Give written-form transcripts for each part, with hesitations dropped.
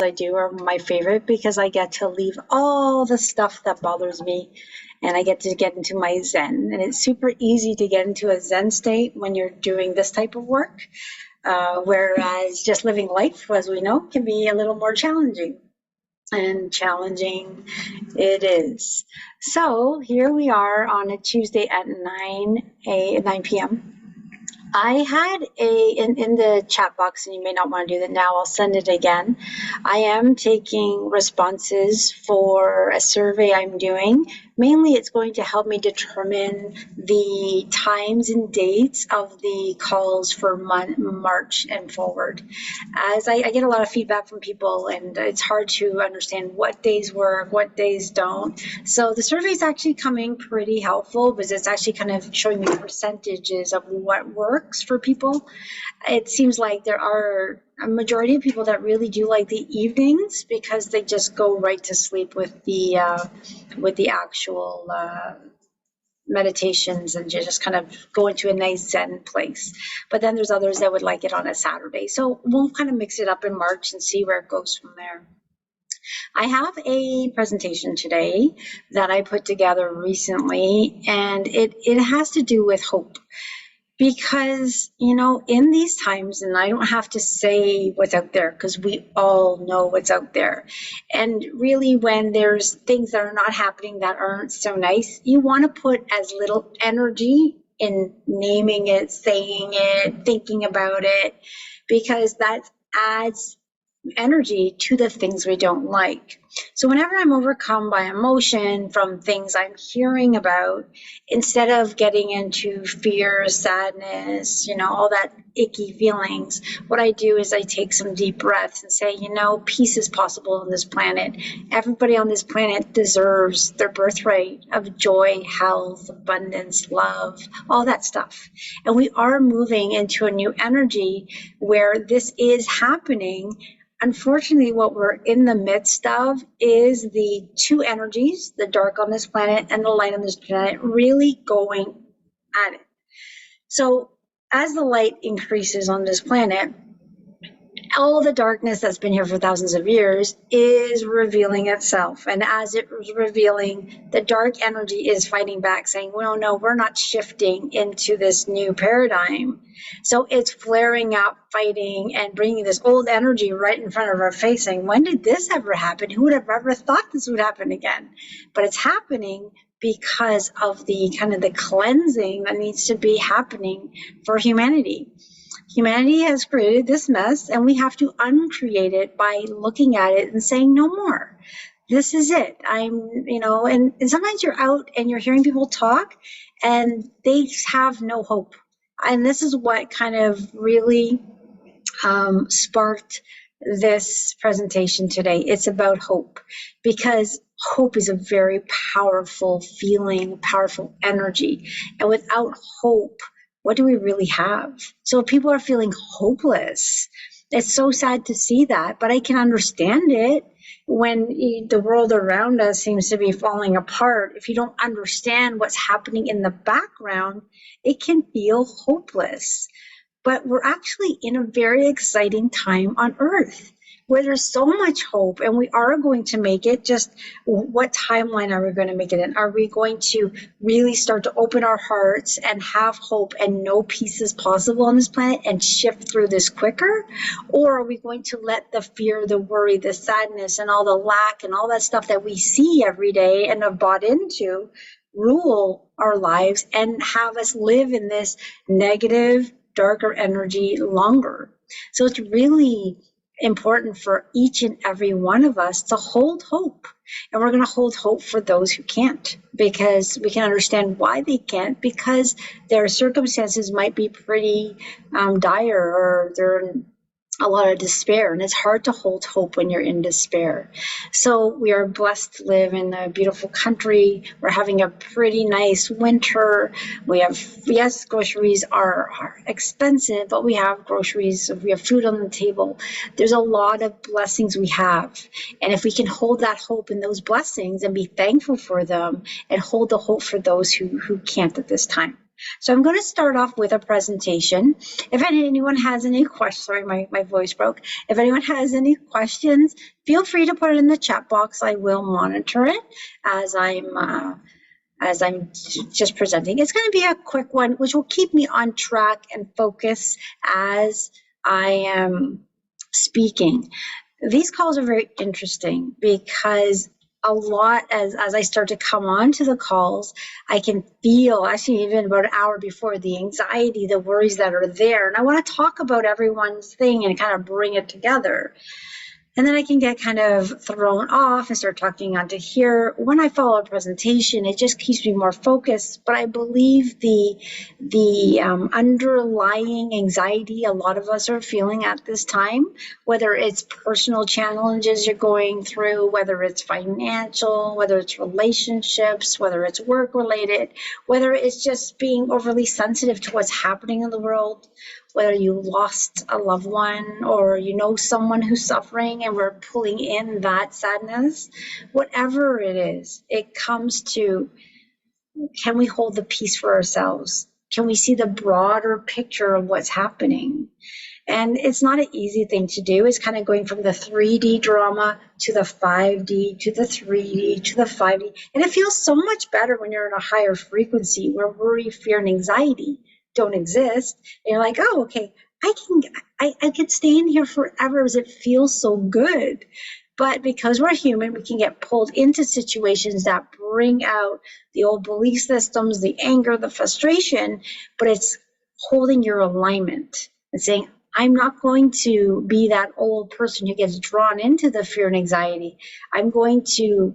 I do are my favorite because I get to leave all the stuff that bothers me and I get to get into my Zen. And it's super easy to get into a Zen state when you're doing this type of work, whereas just living life, as we know, can be a little more challenging. And challenging it is. So here we are on a Tuesday at 9 p.m. I had in the chat box, and you may not want to do that now, I'll send it again. I am taking responses for a survey I'm doing. Mainly it's going to help me determine the times and dates of the calls for March and forward. As I get a lot of feedback from people, and it's hard to understand what days work, what days don't. So the survey is actually coming pretty helpful because it's actually kind of showing me percentages of what works for people. It seems like there are a majority of people that really do like the evenings because they just go right to sleep with the actual meditations and just kind of go into a nice Zen place. But then there's others that would like it on a Saturday. So we'll kind of mix it up in March and see where it goes from there. I have a presentation today that I put together recently, and it has to do with hope. Because, you know, in these times, and I don't have to say what's out there because we all know what's out there. And really, when there's things that are not happening that aren't so nice, you want to put as little energy in naming it, saying it, thinking about it, because that adds energy to the things we don't like. So whenever I'm overcome by emotion from things I'm hearing about, instead of getting into fear, sadness, you know, all that icky feelings, what I do is I take some deep breaths and say, you know, peace is possible on this planet. Everybody on this planet deserves their birthright of joy, health, abundance, love, all that stuff. And we are moving into a new energy where this is happening. Unfortunately, what we're in the midst of is the two energies, the dark on this planet and the light on this planet, really going at it. So as the light increases on this planet, all the darkness that's been here for thousands of years is revealing itself. And as it was revealing, the dark energy is fighting back, saying, well, no, we're not shifting into this new paradigm. So it's flaring up, fighting, and bringing this old energy right in front of our face, saying, when did this ever happen? Who would have ever thought this would happen again? But it's happening because of the kind of the cleansing that needs to be happening for humanity. Humanity has created this mess, and we have to uncreate it by looking at it and saying, no more. This is it. And sometimes you're out and you're hearing people talk and they have no hope. And this is what kind of really sparked this presentation today. It's about hope, because hope is a very powerful feeling, powerful energy. And without hope, what do we really have? So people are feeling hopeless. It's so sad to see that, but I can understand it when the world around us seems to be falling apart. If you don't understand what's happening in the background, it can feel hopeless. But we're actually in a very exciting time on Earth where there's so much hope, and we are going to make it. Just what timeline are we going to make it in? Are we going to really start to open our hearts and have hope and know peace is possible on this planet and shift through this quicker? Or are we going to let the fear, the worry, the sadness, and all the lack and all that stuff that we see every day and have bought into rule our lives and have us live in this negative, darker energy longer? So it's really important for each and every one of us to hold hope. And we're going to hold hope for those who can't, because we can understand why they can't, because their circumstances might be pretty dire, or they're in a lot of despair, and it's hard to hold hope when you're in despair. So we are blessed to live in a beautiful country. We're having a pretty nice winter. We have, yes, groceries are expensive, but we have groceries. We have food on the table. There's a lot of blessings we have. And if we can hold that hope in those blessings and be thankful for them, and hold the hope for those who can't at this time. So I'm going to start off with a presentation. If anyone has any questions, sorry, my voice broke. If anyone has any questions, feel free to put it in the chat box. I will monitor it as I'm just presenting. It's going to be a quick one, which will keep me on track and focus as I am speaking. These calls are very interesting because a lot, as I start to come on to the calls, I can feel, actually even about an hour before, the anxiety, the worries that are there. And I want to talk about everyone's thing and kind of bring it together. And then I can get kind of thrown off and start talking onto here. When I follow a presentation, it just keeps me more focused. But I believe the underlying anxiety a lot of us are feeling at this time, whether it's personal challenges you're going through, whether it's financial, whether it's relationships, whether it's work related, whether it's just being overly sensitive to what's happening in the world, whether you lost a loved one or you know someone who's suffering and we're pulling in that sadness, whatever it is, it comes to, can we hold the peace for ourselves? Can we see the broader picture of what's happening? And it's not an easy thing to do. It's kind of going from the 3D drama to the 5D to the 3D to the 5D. And it feels so much better when you're in a higher frequency where worry, fear, and anxiety don't exist. And you're like, oh, okay, I could stay in here forever as it feels so good. But because we're human, we can get pulled into situations that bring out the old belief systems, the anger, the frustration, but it's holding your alignment and saying, I'm not going to be that old person who gets drawn into the fear and anxiety. I'm going to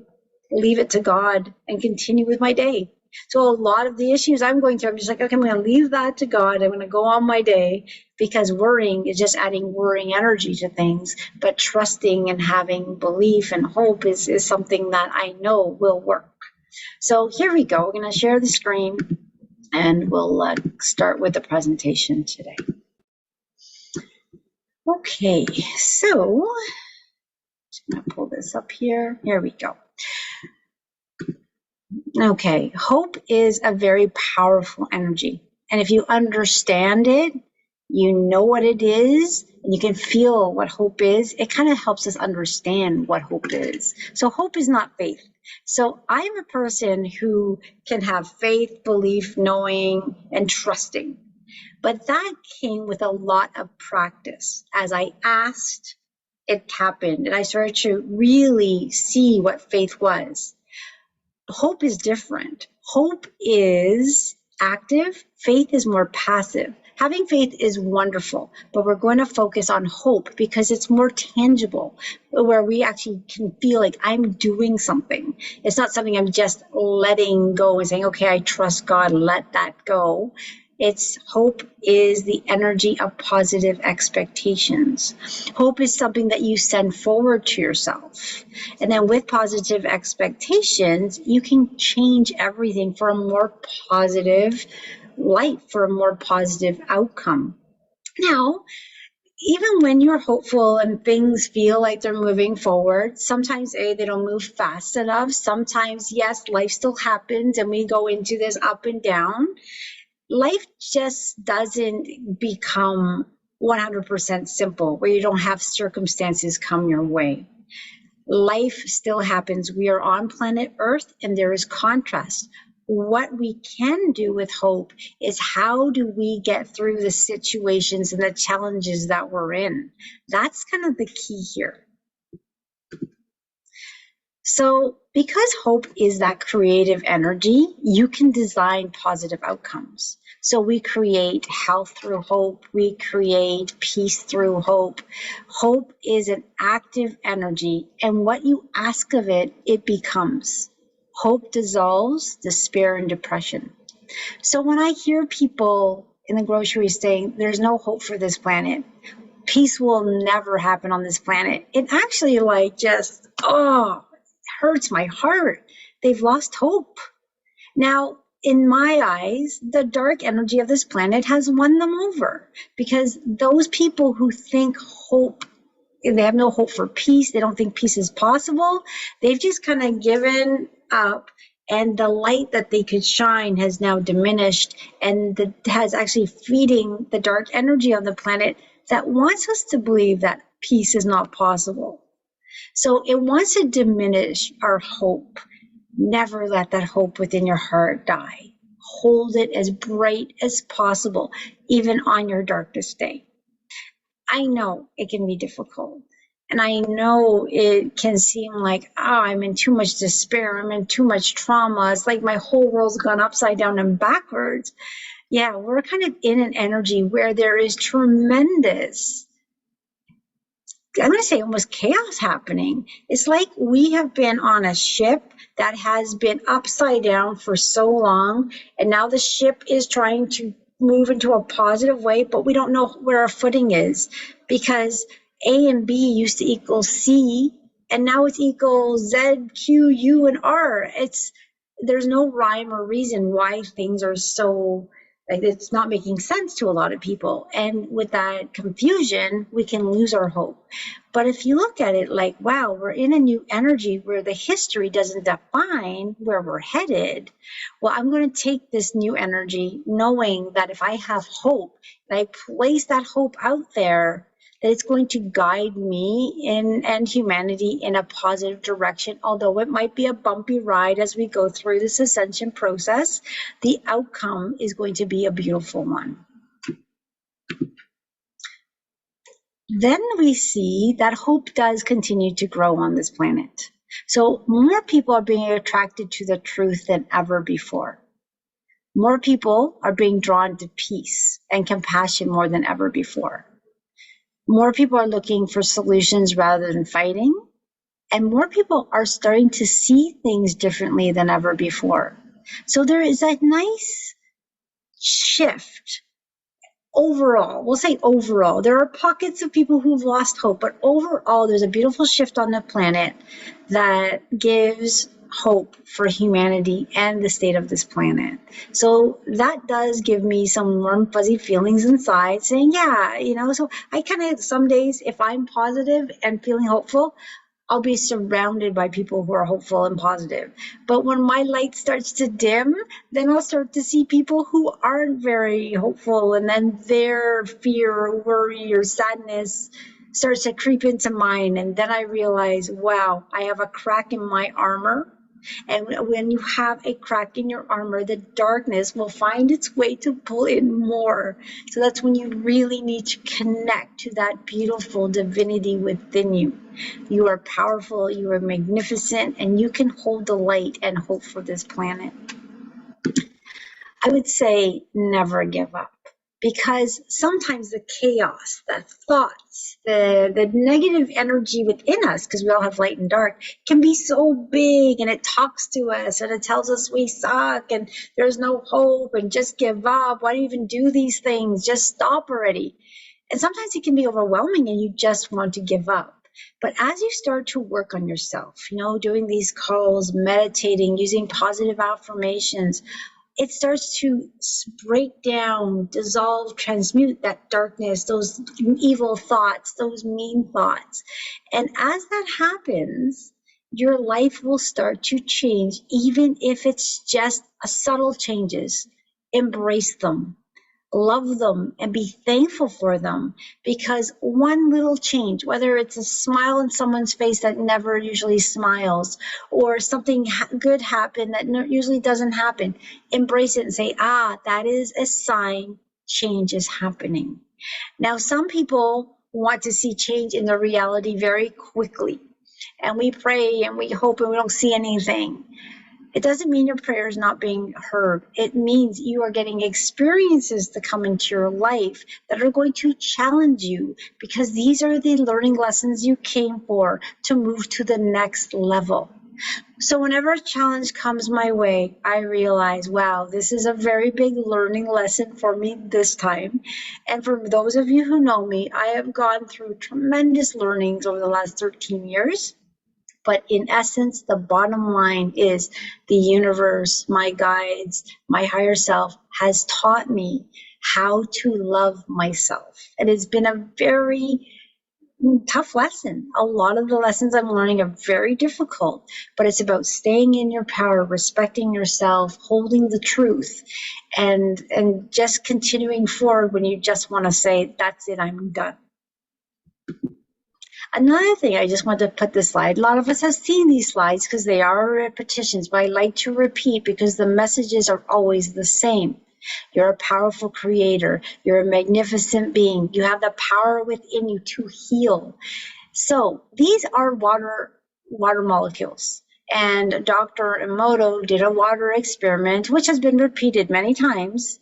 leave it to God and continue with my day. So a lot of the issues I'm going through, I'm just like, okay, I'm going to leave that to God. I'm going to go on my day, because worrying is just adding worrying energy to things. But trusting and having belief and hope is something that I know will work. So here we go. We're going to share the screen and we'll start with the presentation today. Okay, so just going to pull this up here. Here we go. Okay, hope is a very powerful energy. And if you understand it, you know what it is, and you can feel what hope is, it kind of helps us understand what hope is. So hope is not faith. So I'm a person who can have faith, belief, knowing, and trusting. But that came with a lot of practice. As I asked, it happened, and I started to really see what faith was. Hope is different. Hope is active. Faith is more passive. Having faith is wonderful, but we're going to focus on hope because it's more tangible, where we actually can feel like I'm doing something. It's not something I'm just letting go and saying, okay, I trust God, let that go. It's hope is the energy of positive expectations. Hope is something that you send forward to yourself. And then with positive expectations, you can change everything for a more positive life, for a more positive outcome. Now, even when you're hopeful and things feel like they're moving forward, sometimes they don't move fast enough. Sometimes, yes, life still happens and we go into this up and down. Life just doesn't become 100% simple where you don't have circumstances come your way. Life still happens. We are on planet Earth and there is contrast. What we can do with hope is how do we get through the situations and the challenges that we're in? That's kind of the key here. So because hope is that creative energy, you can design positive outcomes. So we create health through hope. We create peace through hope. Hope is an active energy, and what you ask of it, it becomes. Hope dissolves despair and depression. So when I hear people in the grocery saying, there's no hope for this planet, peace will never happen on this planet, it actually hurts my heart. They've lost hope. Now, in my eyes, the dark energy of this planet has won them over, because those people who think hope, they have no hope for peace, they don't think peace is possible, they've just kind of given up and the light that they could shine has now diminished, and has actually feeding the dark energy on the planet that wants us to believe that peace is not possible. So it wants to diminish our hope. Never let that hope within your heart die. Hold it as bright as possible, even on your darkest day. I know it can be difficult. And I know it can seem like, I'm in too much despair. I'm in too much trauma. It's like my whole world's gone upside down and backwards. Yeah, we're kind of in an energy where there is tremendous, I'm going to say almost chaos happening. It's like we have been on a ship that has been upside down for so long, and now the ship is trying to move into a positive way, but we don't know where our footing is, because A and B used to equal C, and now it's equal Z, Q, U, and R. There's no rhyme or reason why things are so, like, it's not making sense to a lot of people. And with that confusion, we can lose our hope. But if you look at it like, wow, we're in a new energy where the history doesn't define where we're headed. Well, I'm going to take this new energy knowing that if I have hope, and I place that hope out there, that it's going to guide me and humanity in a positive direction. Although it might be a bumpy ride as we go through this ascension process, the outcome is going to be a beautiful one. Then we see that hope does continue to grow on this planet. So more people are being attracted to the truth than ever before. More people are being drawn to peace and compassion more than ever before. More people are looking for solutions rather than fighting. And more people are starting to see things differently than ever before. So there is a nice shift overall. We'll say overall. There are pockets of people who've lost hope, but overall, there's a beautiful shift on the planet that gives hope for humanity and the state of this planet. So that does give me some warm, fuzzy feelings inside saying, yeah, so I kind of, some days, if I'm positive and feeling hopeful, I'll be surrounded by people who are hopeful and positive. But when my light starts to dim, then I'll start to see people who aren't very hopeful, and then their fear or worry or sadness starts to creep into mine. And then I realize, wow, I have a crack in my armor. And when you have a crack in your armor, the darkness will find its way to pull in more. So that's when you really need to connect to that beautiful divinity within you. You are powerful, you are magnificent, and you can hold the light and hope for this planet. I would say never give up. Because sometimes the chaos, the thoughts, the negative energy within us, because we all have light and dark, can be so big, and it talks to us and it tells us we suck and there's no hope and just give up. Why do you even do these things? Just stop already. And sometimes it can be overwhelming and you just want to give up. But as you start to work on yourself, doing these calls, meditating, using positive affirmations, it starts to break down, dissolve, transmute that darkness, those evil thoughts, those mean thoughts. And as that happens, your life will start to change, even if it's just a subtle changes. Embrace them. Love them and be thankful for them, because one little change, whether it's a smile on someone's face that never usually smiles, or something good happen that usually doesn't happen, embrace it and say, that is a sign change is happening. Now, some people want to see change in their reality very quickly, and we pray and we hope and we don't see anything. It doesn't mean your prayer is not being heard. It means you are getting experiences to come into your life that are going to challenge you, because these are the learning lessons you came for to move to the next level. So whenever a challenge comes my way, I realize, wow, this is a very big learning lesson for me this time. And for those of you who know me, I have gone through tremendous learnings over the last 13 years. But in essence, the bottom line is the universe, my guides, my higher self has taught me how to love myself. And it's been a very tough lesson. A lot of the lessons I'm learning are very difficult, but it's about staying in your power, respecting yourself, holding the truth, and just continuing forward when you just want to say, that's it, I'm done. Another thing, I just want to put this slide. A lot of us have seen these slides because they are repetitions, but I like to repeat because the messages are always the same. You're a powerful creator. You're a magnificent being. You have the power within you to heal. So these are water molecules. And Dr. Emoto did a water experiment, which has been repeated many times.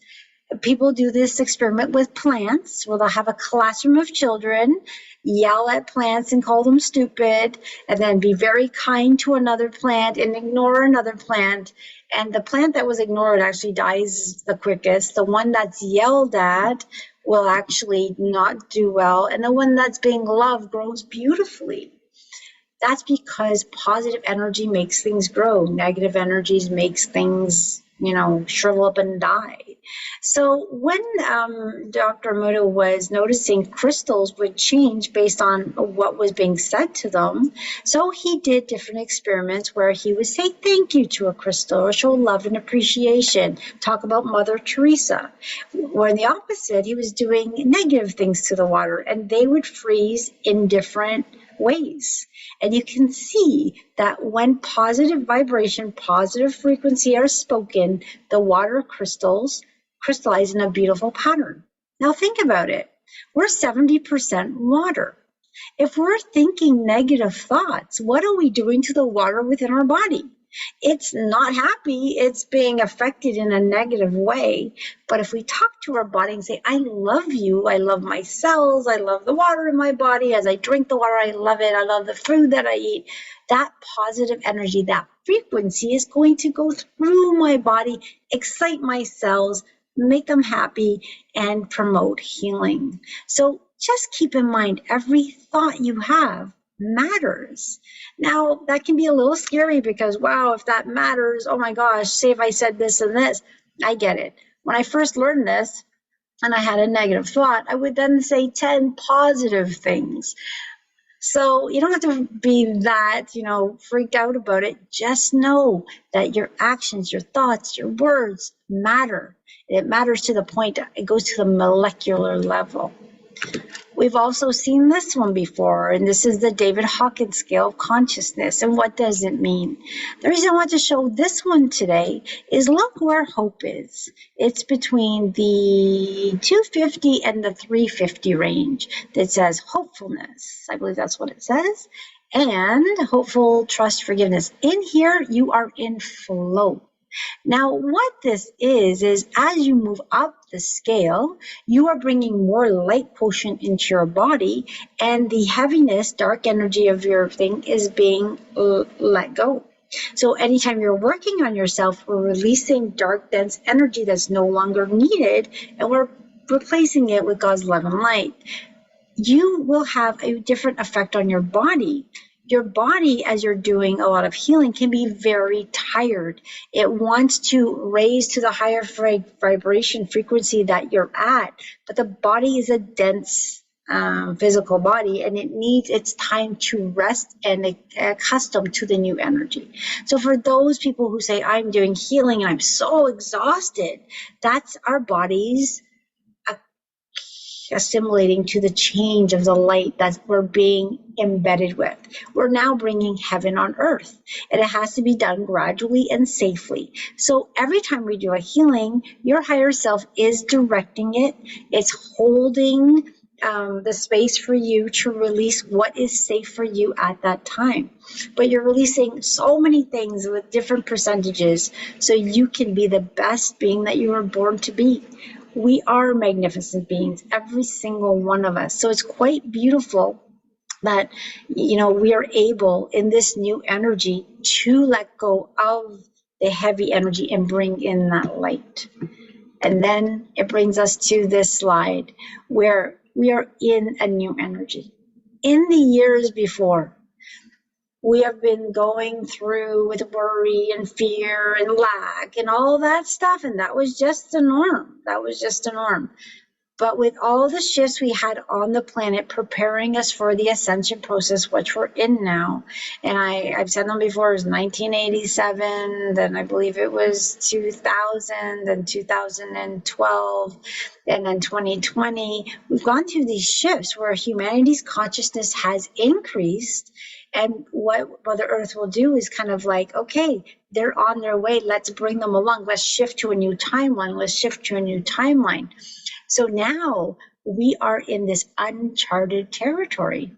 People do this experiment with plants, where they'll have a classroom of children, yell at plants and call them stupid, and then be very kind to another plant and ignore another plant. And the plant that was ignored actually dies the quickest. The one that's yelled at will actually not do well. And the one that's being loved grows beautifully. That's because positive energy makes things grow. Negative energies makes things, shrivel up and die. So when Dr. Muto was noticing crystals would change based on what was being said to them, so he did different experiments where he would say thank you to a crystal or show love and appreciation, talk about Mother Teresa. Or in the opposite, he was doing negative things to the water, and they would freeze in different ways. And you can see that when positive vibration, positive frequency are spoken, the water crystallize in a beautiful pattern. Now think about it. We're 70% water. If we're thinking negative thoughts, what are we doing to the water within our body? It's not happy. It's being affected in a negative way. But if we talk to our body and say, I love you, I love my cells, I love the water in my body, as I drink the water, I love it, I love the food that I eat, that positive energy, that frequency is going to go through my body, excite my cells, make them happy, and promote healing. So just keep in mind, every thought you have matters. Now, that can be a little scary because, wow, if that matters, oh my gosh, say if I said this and this, I get it. When I first learned this and I had a negative thought, I would then say 10 positive things. So you don't have to be that, freaked out about it. Just know that your actions, your thoughts, your words matter. It matters to the point it goes to the molecular level. We've also seen this one before, and this is the David Hawkins scale of consciousness. And what does it mean? The reason I want to show this one today is look where hope is. It's between the 250 and the 350 range that says hopefulness. I believe that's what it says. And hopeful, trust, forgiveness. In here, you are in flow. Now, what this is as you move up the scale, you are bringing more light quotient into your body, and the heaviness, dark energy of your thing is being let go. So anytime you're working on yourself, we're releasing dark, dense energy that's no longer needed, and we're replacing it with God's love and light. You will have a different effect on your body. Your body, as you're doing a lot of healing, can be very tired. It wants to raise to the higher vibration frequency that you're at, but the body is a dense physical body, and it needs its time to rest and accustom to the new energy. So for those people who say, I'm doing healing and I'm so exhausted, that's our bodies assimilating to the change of the light that we're being embedded with. We're now bringing heaven on earth, and it has to be done gradually and safely. So every time we do a healing, your higher self is directing it. It's holding the space for you to release what is safe for you at that time. But you're releasing so many things with different percentages so you can be the best being that you were born to be. We are magnificent beings, every single one of us. So it's quite beautiful that, we are able in this new energy to let go of the heavy energy and bring in that light. And then it brings us to this slide where we are in a new energy. In the years before, we have been going through with worry and fear and lack and all that stuff, and that was just the norm. That was just a norm. But with all the shifts we had on the planet preparing us for the ascension process, which we're in now, and I've said them before, it was 1987, then I believe it was 2000, then 2012, and then 2020. We've gone through these shifts where humanity's consciousness has increased, and what Mother Earth will do is kind of like, okay, they're on their way, let's bring them along, let's shift to a new timeline, let's shift to a new timeline. So now we are in this uncharted territory.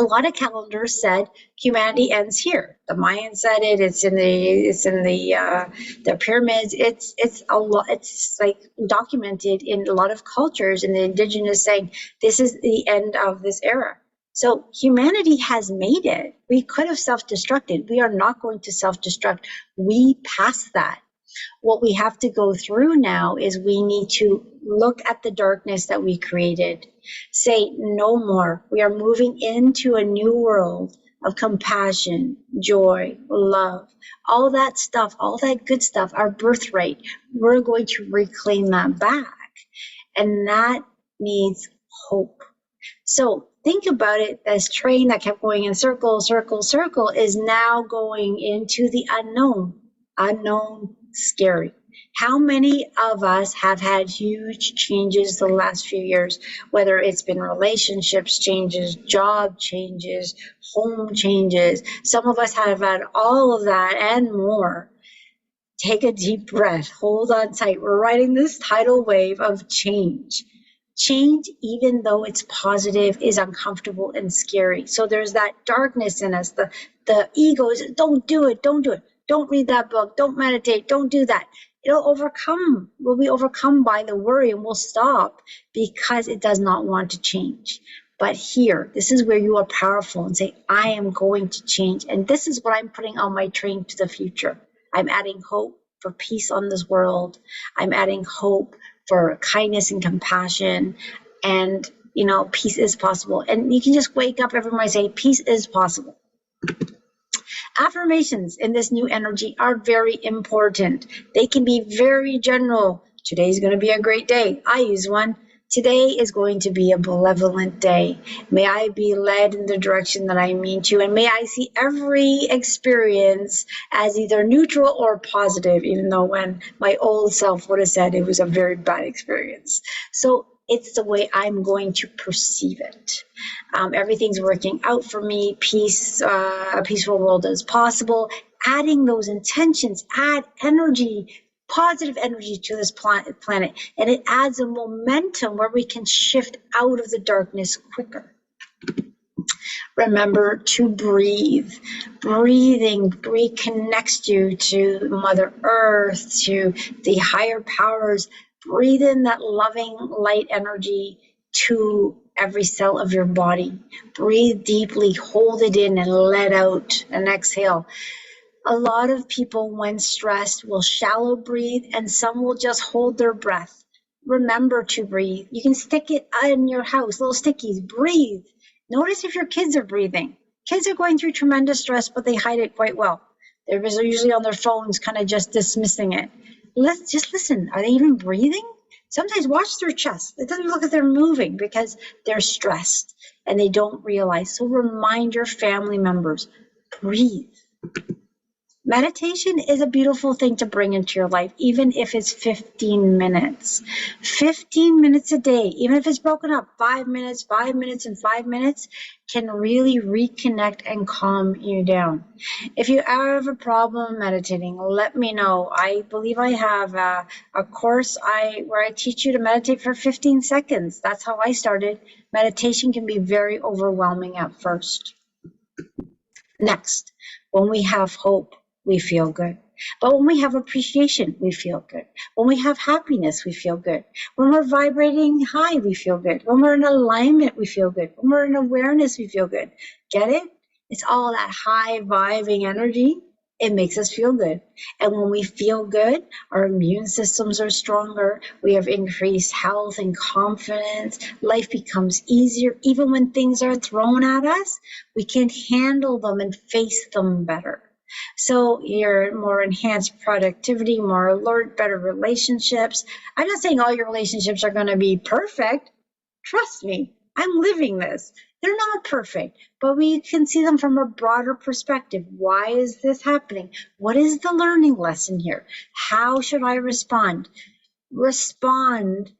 A lot of calendars said humanity ends here. The Mayans said it. It's in the pyramids. It's a lot. It's like documented in a lot of cultures, and the indigenous saying this is the end of this era. So humanity has made it. We could have self-destructed. We are not going to self-destruct. We passed that. What we have to go through now is we need to look at the darkness that we created. Say no more. We are moving into a new world of compassion, joy, love, all that stuff, all that good stuff, our birthright. We're going to reclaim that back. And that needs hope. So think about it, this train that kept going in circle, circle, circle is now going into the unknown. Unknown, scary. How many of us have had huge changes the last few years, whether it's been relationships changes, job changes, home changes? Some of us have had all of that and more. Take a deep breath, hold on tight. We're riding this tidal wave of change. Change, even though it's positive, is uncomfortable and scary. So there's that darkness in us. The ego is, don't do it, don't do it. Don't read that book, don't meditate, don't do that. We'll be overcome by the worry, and we'll stop because it does not want to change. But here, this is where you are powerful and say, I am going to change. And this is what I'm putting on my train to the future. I'm adding hope for peace on this world. I'm adding hope for kindness and compassion. And, peace is possible. And you can just wake up every morning and say, peace is possible. Affirmations in this new energy are very important. They can be very general. Today's going to be a great day. I use one. Today is going to be a benevolent day. May I be led in the direction that I mean to, and may I see every experience as either neutral or positive, even though when my old self would have said it was a very bad experience. So it's the way I'm going to perceive it. Everything's working out for me. Peace, a peaceful world is possible. Adding those intentions, add energy, positive energy to this planet, and it adds a momentum where we can shift out of the darkness quicker. Remember to breathe. Breathing reconnects you to Mother Earth, to the higher powers. Breathe in that loving light energy to every cell of your body. Breathe deeply, hold it in, and let out and exhale. A lot of people, when stressed, will shallow breathe, and some will just hold their breath. Remember to breathe. You can stick it in your house, little stickies. Breathe. Notice if your kids are breathing. Kids are going through tremendous stress, but they hide it quite well. They're usually on their phones, kind of just dismissing it. Let's just listen. Are they even breathing? Sometimes watch their chest. It doesn't look like they're moving because they're stressed and they don't realize. So remind your family members, breathe. Meditation is a beautiful thing to bring into your life, even if it's 15 minutes. 15 minutes a day, even if it's broken up, 5 minutes, 5 minutes, and 5 minutes, can really reconnect and calm you down. If you have a problem meditating, let me know. I believe I have a course where I teach you to meditate for 15 seconds. That's how I started. Meditation can be very overwhelming at first. Next, when we have hope, we feel good. But when we have appreciation, we feel good. When we have happiness, we feel good. When we're vibrating high, we feel good. When we're in alignment, we feel good. When we're in awareness, we feel good. Get it? It's all that high vibing energy. It makes us feel good. And when we feel good, our immune systems are stronger. We have increased health and confidence. Life becomes easier. Even when things are thrown at us, we can handle them and face them better. So you're more enhanced productivity, more alert, better relationships. I'm not saying all your relationships are going to be perfect. Trust me, I'm living this. They're not perfect, but we can see them from a broader perspective. Why is this happening? What is the learning lesson here? How should I respond? Respond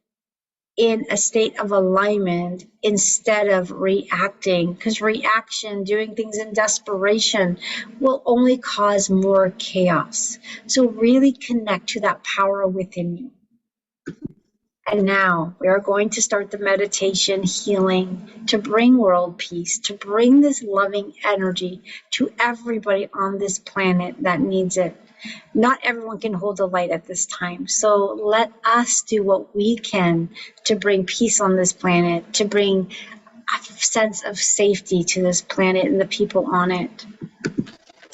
in a state of alignment instead of reacting, because reaction, doing things in desperation, will only cause more chaos. So really connect to that power within you. And now we are going to start the meditation healing to bring world peace, to bring this loving energy to everybody on this planet that needs it. Not everyone can hold the light at this time. So let us do what we can to bring peace on this planet, to bring a sense of safety to this planet and the people on it.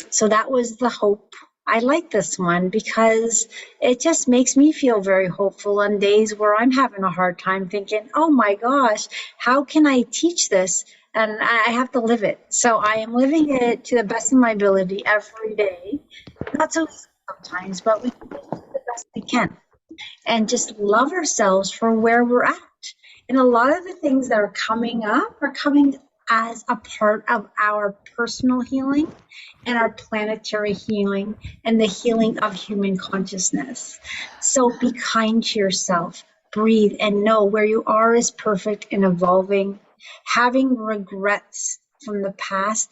So that was the hope. I like this one because it just makes me feel very hopeful on days where I'm having a hard time thinking, oh my gosh, how can I teach this? And I have to live it. So I am living it to the best of my ability every day. Not so easy sometimes, but we can do the best we can. And just love ourselves for where we're at. And a lot of the things that are coming up are coming as a part of our personal healing and our planetary healing and the healing of human consciousness. So be kind to yourself, breathe, and know where you are is perfect and evolving. Having regrets from the past,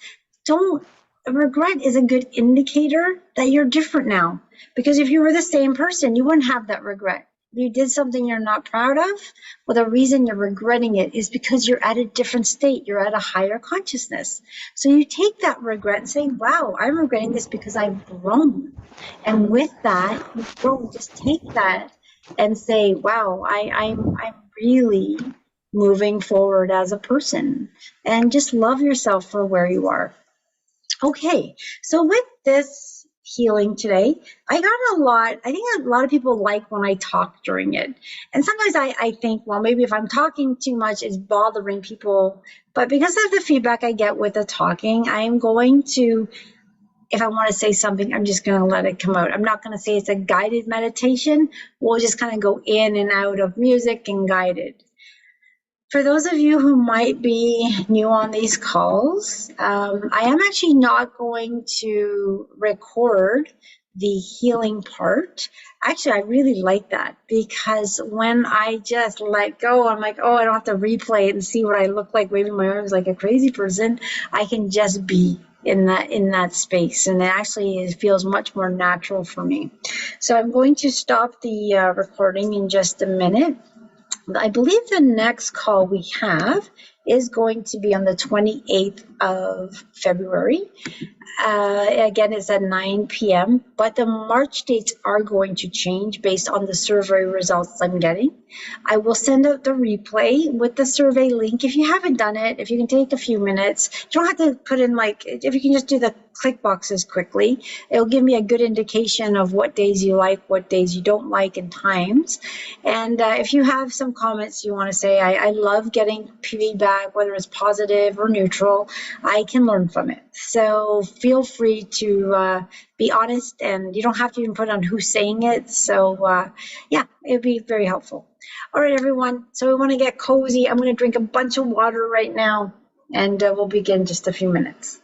regret is a good indicator that you're different now. Because if you were the same person, you wouldn't have that regret. If you did something you're not proud of, well, the reason you're regretting it is because you're at a different state. You're at a higher consciousness. So you take that regret and say, wow, I'm regretting this because I've grown. And with that, you grow. Just take that and say, wow, I'm really moving forward as a person. And just love yourself for where you are. Okay, so with this healing today, I think a lot of people like when I talk during it. And sometimes I think, well, maybe if I'm talking too much, it's bothering people. But because of the feedback I get with the talking, I'm going to, if I want to say something, I'm just going to let it come out. I'm not going to say it's a guided meditation. We'll just kind of go in and out of music and guided. For those of you who might be new on these calls, I am actually not going to record the healing part. Actually, I really like that because when I just let go, I'm like, oh, I don't have to replay it and see what I look like waving my arms like a crazy person. I can just be in that space, and it feels much more natural for me. So I'm going to stop the recording in just a minute. I believe the next call we have is going to be on the 28th of February. Again, it's at 9 p.m., but the March dates are going to change based on the survey results I'm getting. I will send out the replay with the survey link. If you haven't done it, if you can take a few minutes, you don't have to put in if you can just do the click boxes quickly, it'll give me a good indication of what days you like, what days you don't like, and times. And if you have some comments you want to say, I love getting feedback, whether it's positive or neutral. I can learn from it. So feel free to be honest, and you don't have to even put on who's saying it. So yeah, it'd be very helpful. All right, everyone. So we want to get cozy. I'm going to drink a bunch of water right now, and we'll begin in just a few minutes.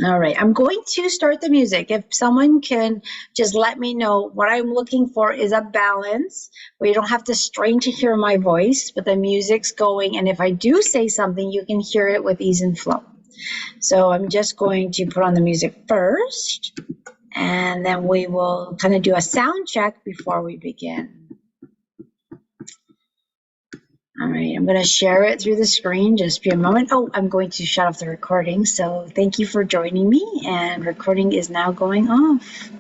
All right, I'm going to start the music. If someone can just let me know, what I'm looking for is a balance where you don't have to strain to hear my voice, but the music's going. And if I do say something, you can hear it with ease and flow. So I'm just going to put on the music first, and then we will kind of do a sound check before we begin. All right, I'm going to share it through the screen. Just be a moment. Oh, I'm going to shut off the recording. So thank you for joining me, and recording is now going off.